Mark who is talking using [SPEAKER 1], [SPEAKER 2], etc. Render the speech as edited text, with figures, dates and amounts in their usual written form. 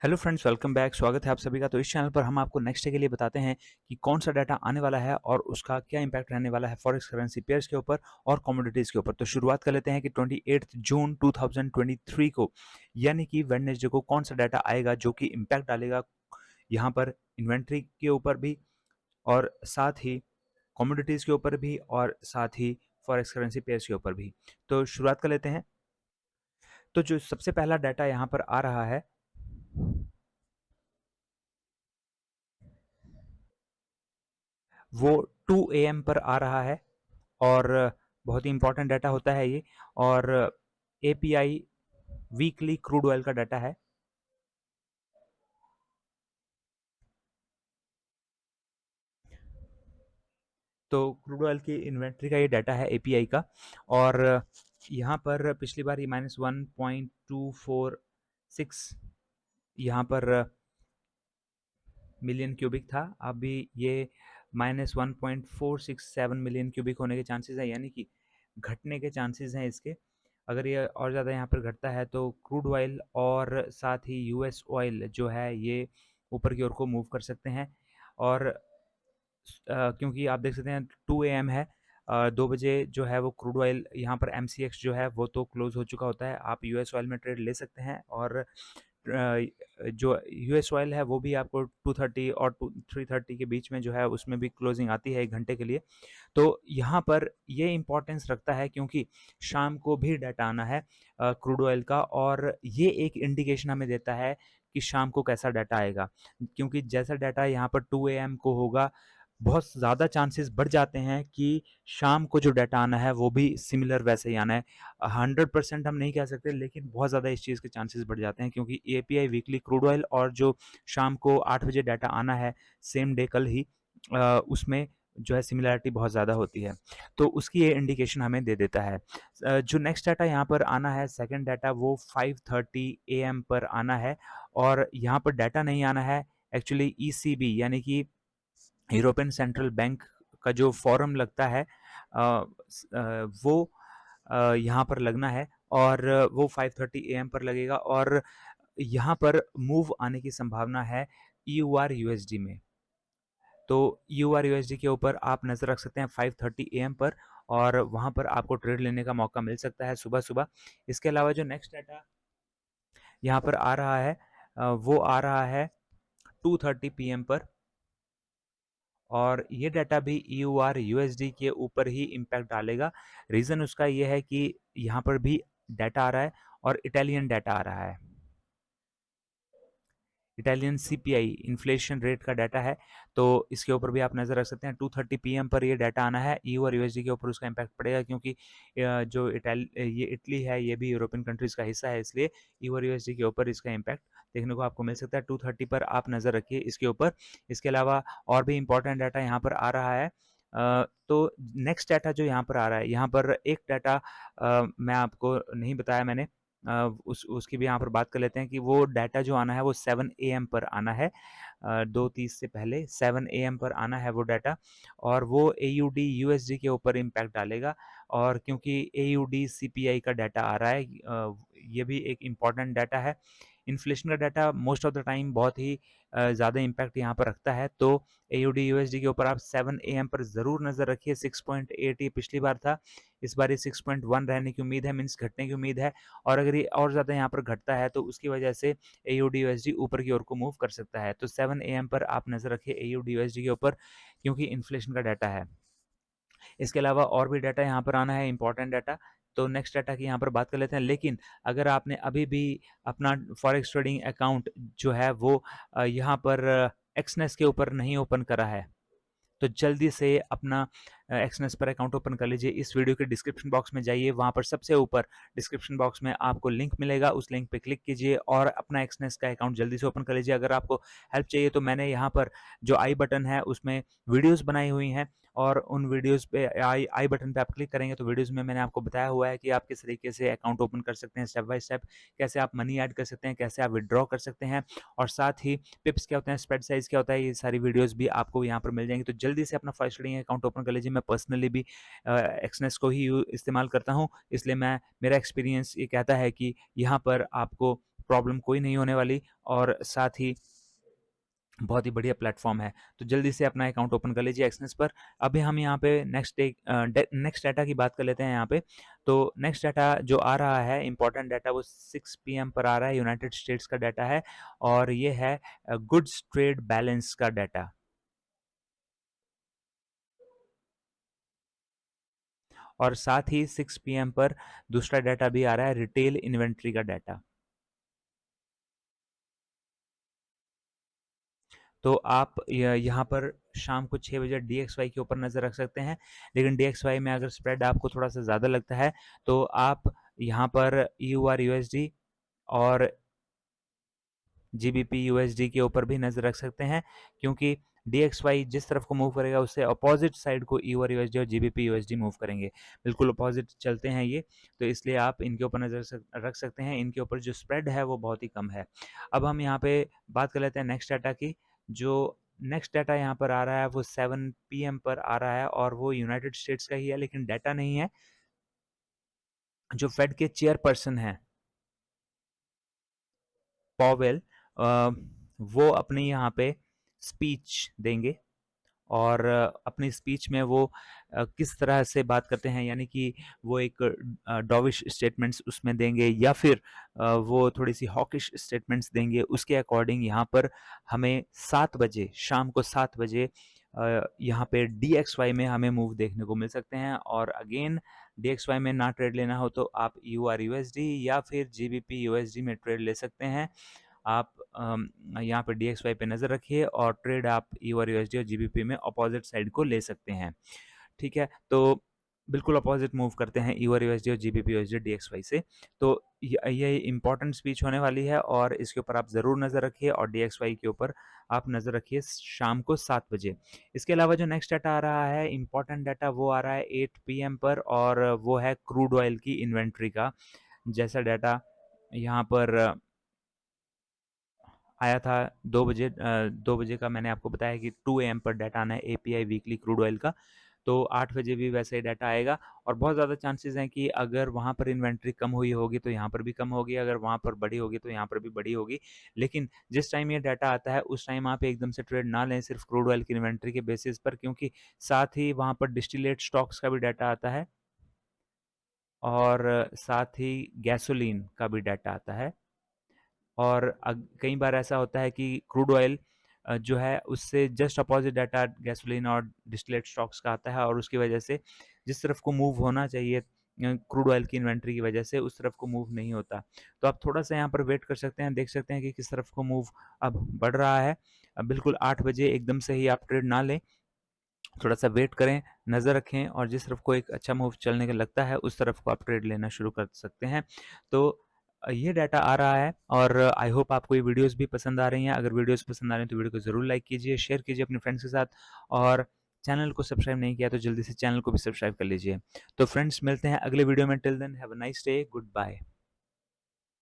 [SPEAKER 1] Hello friends, welcome back. स्वागत है आप सभी का। तो इस चैनल पर हम आपको नेक्स्ट डे के लिए बताते हैं कि कौन सा डाटा आने वाला है और उसका क्या इंपैक्ट रहने वाला है फॉरेक्स करेंसी पेयर्स के ऊपर और कमोडिटीज के ऊपर। तो शुरुआत कर लेते हैं कि 28 जून 2023 को यानी कि वेडनेसडे को कौन सा डाटा आएगा जो कि इम्पैक्ट डालेगा यहाँ पर इन्वेंट्री के ऊपर भी और साथ ही कमोडिटीज के ऊपर भी और साथ ही फॉरेक्स करेंसी पेयर्स के ऊपर भी। तो शुरुआत कर लेते हैं। तो जो सबसे पहला डाटा यहाँ पर आ रहा है वो 2 AM पर आ रहा है और बहुत ही इंपॉर्टेंट डाटा होता है ये। और एपीआई वीकली क्रूड ऑयल का डाटा है। तो क्रूड ऑयल की इन्वेंट्री का ये डाटा है एपीआई का। और यहाँ पर पिछली बार ये -1.246 यहाँ पर मिलियन क्यूबिक था। अभी ये -1.467 मिलियन क्यूबिक होने के चांसेस है, यानी कि घटने के चांसेस हैं इसके। अगर ये और ज़्यादा यहाँ पर घटता है तो क्रूड ऑयल और साथ ही यूएस ऑयल जो है ये ऊपर की ओर को मूव कर सकते हैं। और क्योंकि आप देख सकते हैं 2 AM है, 2 बजे जो है वो क्रूड ऑयल यहाँ पर एमसीएक्स जो है वो तो क्लोज हो चुका होता है। आप यूएस ऑयल में ट्रेड ले सकते हैं और जो यूएस ऑयल है वो भी आपको 230 और 330 के बीच में जो है उसमें भी क्लोजिंग आती है 1 घंटे के लिए। तो यहाँ पर ये इम्पोर्टेंस रखता है क्योंकि शाम को भी डाटा आना है क्रूड ऑयल का, और ये एक इंडिकेशन हमें देता है कि शाम को कैसा डाटा आएगा। क्योंकि जैसा डाटा यहाँ पर 2 AM को होगा, बहुत ज़्यादा चांसेस बढ़ जाते हैं कि शाम को जो डाटा आना है वो भी सिमिलर वैसे ही आना है। 100% हम नहीं कह सकते, लेकिन बहुत ज़्यादा इस चीज़ के चांसेस बढ़ जाते हैं क्योंकि एपीआई वीकली क्रूड ऑयल और जो शाम को 8 बजे डाटा आना है सेम डे कल ही, उसमें जो है सिमिलैरिटी बहुत ज़्यादा होती है। तो उसकी ये इंडिकेशन हमें दे देता है। जो नेक्स्ट डाटा यहाँ पर आना है, सेकंड डाटा, वो 5:30 AM पर आना है। और यहाँ पर डाटा नहीं आना है, एक्चुअली ईसीबी यानी कि यूरोपियन सेंट्रल बैंक का जो फॉरम लगता है वो यहाँ पर लगना है। और वो 5:30 AM पर लगेगा और यहाँ पर मूव आने की संभावना है ईयूआर यूएसडी में। तो यूआर यूएसडी के ऊपर आप नज़र रख सकते हैं 5:30 AM पर, और वहाँ पर आपको ट्रेड लेने का मौका मिल सकता है सुबह सुबह। इसके अलावा जो नेक्स्ट डाटा यहाँ पर आ रहा है वो आ रहा है 2:30 PM पर, और ये डाटा भी ईयूआर यूएसडी के ऊपर ही इम्पैक्ट डालेगा। रीज़न उसका ये है कि यहाँ पर भी डाटा आ रहा है और इटालियन डाटा आ रहा है। इटालियन सीपीआई इन्फ्लेशन रेट का डाटा है, तो इसके ऊपर भी आप नज़र रख सकते हैं। 2:30 PM पर ये डाटा आना है। ईयू और यूएसडी के ऊपर उसका इम्पैक्ट पड़ेगा क्योंकि ये इटली है, ये भी यूरोपियन कंट्रीज़ का हिस्सा है, इसलिए ईयू और यूएसडी के ऊपर इसका इम्पैक्ट देखने को आपको मिल सकता है। 2:30 पर आप नज़र रखिए इसके ऊपर। इसके अलावा और भी इंपॉर्टेंट डाटा यहाँ पर आ रहा है। तो नेक्स्ट डाटा जो यहाँ पर आ रहा है, यहाँ पर एक डाटा मैं आपको नहीं बताया मैंने, उसकी भी यहाँ पर बात कर लेते हैं कि वो डाटा जो आना है वो 7 AM पर आना है। 2:30 से पहले 7 AM पर आना है वो डाटा, और वो एयूडी यूएसडी के ऊपर इम्पैक्ट डालेगा। और क्योंकि एयूडी सीपीआई का डाटा आ रहा है, ये भी एक इम्पॉर्टेंट डाटा है। इन्फ्लेशन का data most of the time बहुत ही ज़्यादा इम्पैक्ट यहाँ पर रखता है। तो एयूडी यूएसडी के ऊपर आप 7 AM पर ज़रूर नज़र रखिए। 6.8 ये पिछली बार था, इस बार ये 6.1 रहने की उम्मीद है, मीन्स घटने की उम्मीद है। और अगर ये और ज़्यादा यहाँ पर घटता है तो उसकी वजह से एयूडी यूएसडी ऊपर की ओर को मूव कर सकता है। तो 7 AM पर आप नज़र रखिए एयूडी यूएसडी के ऊपर, क्योंकि इन्फ्लेशन का डाटा है। इसके अलावा और भी डाटा यहाँ पर आना है, इंपॉर्टेंट डाटा। तो नेक्स्ट डाटा की यहाँ पर बात कर लेते हैं। लेकिन अगर आपने अभी भी अपना फॉरेक्स ट्रेडिंग अकाउंट जो है वो यहाँ पर एक्सनेस के ऊपर नहीं ओपन करा है, तो जल्दी से अपना एक्सनेस पर अकाउंट ओपन कर लीजिए। इस वीडियो के डिस्क्रिप्शन बॉक्स में जाइए, वहाँ पर सबसे ऊपर डिस्क्रिप्शन बॉक्स में आपको लिंक मिलेगा, उस लिंक पे क्लिक कीजिए और अपना एक्सनेस का अकाउंट जल्दी से ओपन कर लीजिए। अगर आपको हेल्प चाहिए तो मैंने यहाँ पर जो आई बटन है उसमें वीडियोस बनाई हुई हैं, और उन वीडियोस पे आई बटन पे आप क्लिक करेंगे तो वीडियोस में मैंने आपको बताया हुआ है कि आप किस तरीके से अकाउंट ओपन कर सकते हैं, स्टेप बाय स्टेप कैसे आप मनी ऐड कर सकते हैं, कैसे आप विड्रॉ कर सकते हैं, और साथ ही पिप्स क्या होते हैं, स्प्रेड साइज क्या होता है, ये सारी वीडियोस भी आपको यहाँ पर मिल जाएंगी। तो जल्दी से अपना फर्स्ट ट्रेडिंग अकाउंट ओपन कर लीजिए। मैं पर्सनली भी एक्सनेस को ही इस्तेमाल करता हूँ, इसलिए मैं मेरा एक्सपीरियंस ये कहता है कि यहाँ पर आपको प्रॉब्लम कोई नहीं होने वाली और साथ ही बहुत ही बढ़िया प्लेटफॉर्म है। तो जल्दी से अपना अकाउंट ओपन कर लीजिए एक्सनेस पर। अभी हम यहाँ पे नेक्स्ट डाटा की बात कर लेते हैं यहाँ पे। तो नेक्स्ट डाटा जो आ रहा है इंपॉर्टेंट डाटा, वो 6 पीएम पर आ रहा है, यूनाइटेड स्टेट्स का डाटा है और ये है गुड्स ट्रेड बैलेंस का डाटा। और साथ ही 6 पीएम पर दूसरा डाटा भी आ रहा है, रिटेल इन्वेंट्री का डाटा। तो आप यहाँ पर शाम को 6 बजे DXY के ऊपर नज़र रख सकते हैं। लेकिन DXY में अगर स्प्रेड आपको थोड़ा-सा ज़्यादा लगता है, तो आप यहाँ पर EUR USD और GBP USD के ऊपर भी नज़र रख सकते हैं, क्योंकि DXY जिस तरफ को मूव करेगा उससे अपोजिट साइड को EUR USD और GBP USD मूव करेंगे। बिल्कुल अपोजिट चलते हैं ये, तो इसलिए आप इनके ऊपर नज़र रख सकते हैं। इनके ऊपर जो स्प्रेड है वो बहुत ही कम है। अब हम यहाँ पे बात कर लेते हैं नेक्स्ट डाटा की। जो नेक्स्ट डाटा यहाँ पर आ रहा है वो 7 पीएम पर आ रहा है और वो यूनाइटेड स्टेट्स का ही है, लेकिन डाटा नहीं है। जो फेड के चेयरपर्सन हैं पॉवेल, वो अपनी यहाँ पे स्पीच देंगे और अपनी स्पीच में वो किस तरह से बात करते हैं, यानी कि वो एक डॉविश स्टेटमेंट्स उसमें देंगे या फिर वो थोड़ी सी हॉकिश स्टेटमेंट्स देंगे, उसके अकॉर्डिंग यहाँ पर हमें 7 बजे, शाम को 7 बजे यहाँ पे DXY में हमें मूव देखने को मिल सकते हैं। और अगेन DXY में ना ट्रेड लेना हो तो आप EUR USD या फिर GBP USD में ट्रेड ले सकते हैं। आप यहाँ पे DXY पे नज़र रखिए और ट्रेड आप EUR USD और GBP में अपोजिट साइड को ले सकते हैं। ठीक है, तो बिल्कुल अपोजिट मूव करते हैं EUR USD और GBP USD DXY से। तो ये इंपॉर्टेंट स्पीच होने वाली है और इसके ऊपर आप ज़रूर नज़र रखिए और DXY के ऊपर आप नज़र रखिए शाम को 7 बजे। इसके अलावा जो नेक्स्ट डाटा आ रहा है इंपॉर्टेंट डाटा, वो आ रहा है 8 पीएम पर और वो है क्रूड ऑयल की इन्वेंट्री का। जैसा डाटा यहाँ पर आया था 2 बजे, 2 बजे का मैंने आपको बताया कि 2 एएम पर डाटा आना है एपीआई वीकली क्रूड ऑयल का। तो 8 बजे भी वैसे ही डाटा आएगा और बहुत ज़्यादा चांसेस हैं कि अगर वहाँ पर इन्वेंट्री कम हुई होगी तो यहाँ पर भी कम होगी, अगर वहाँ पर बढ़ी होगी तो यहाँ पर भी बढ़ी होगी। लेकिन जिस टाइम ये डाटा आता है उस टाइम आप एकदम से ट्रेड ना लें सिर्फ क्रूड ऑयल की इन्वेंट्री के बेसिस पर, क्योंकि साथ ही वहाँ पर डिस्टिलेट स्टॉक्स का भी डाटा आता है और साथ ही गैसोलीन का भी डाटा आता है। और कई बार ऐसा होता है कि क्रूड ऑयल जो है उससे जस्ट अपोजिट डाटा गैसोलीन और डिस्टिलेट स्टॉक्स का आता है और उसकी वजह से जिस तरफ को मूव होना चाहिए क्रूड ऑयल की इन्वेंट्री की वजह से उस तरफ को मूव नहीं होता। तो आप थोड़ा सा यहाँ पर वेट कर सकते हैं, देख सकते हैं कि किस तरफ को मूव अब बढ़ रहा है। अब बिल्कुल 8 बजे एकदम से ही आप ट्रेड ना लें, थोड़ा सा वेट करें, नज़र रखें और जिस तरफ को एक अच्छा मूव चलने का लगता है उस तरफ को आप ट्रेड लेना शुरू कर सकते हैं। तो ये डाटा आ रहा है और आई होप आपको ये वीडियोस भी पसंद आ रही हैं। अगर वीडियोस पसंद आ रही हैं तो वीडियो को ज़रूर लाइक कीजिए, शेयर कीजिए अपने फ्रेंड्स के साथ और चैनल को सब्सक्राइब नहीं किया तो जल्दी से चैनल को भी सब्सक्राइब कर लीजिए। तो फ्रेंड्स मिलते हैं अगले वीडियो में, till then have a nice day, good bye.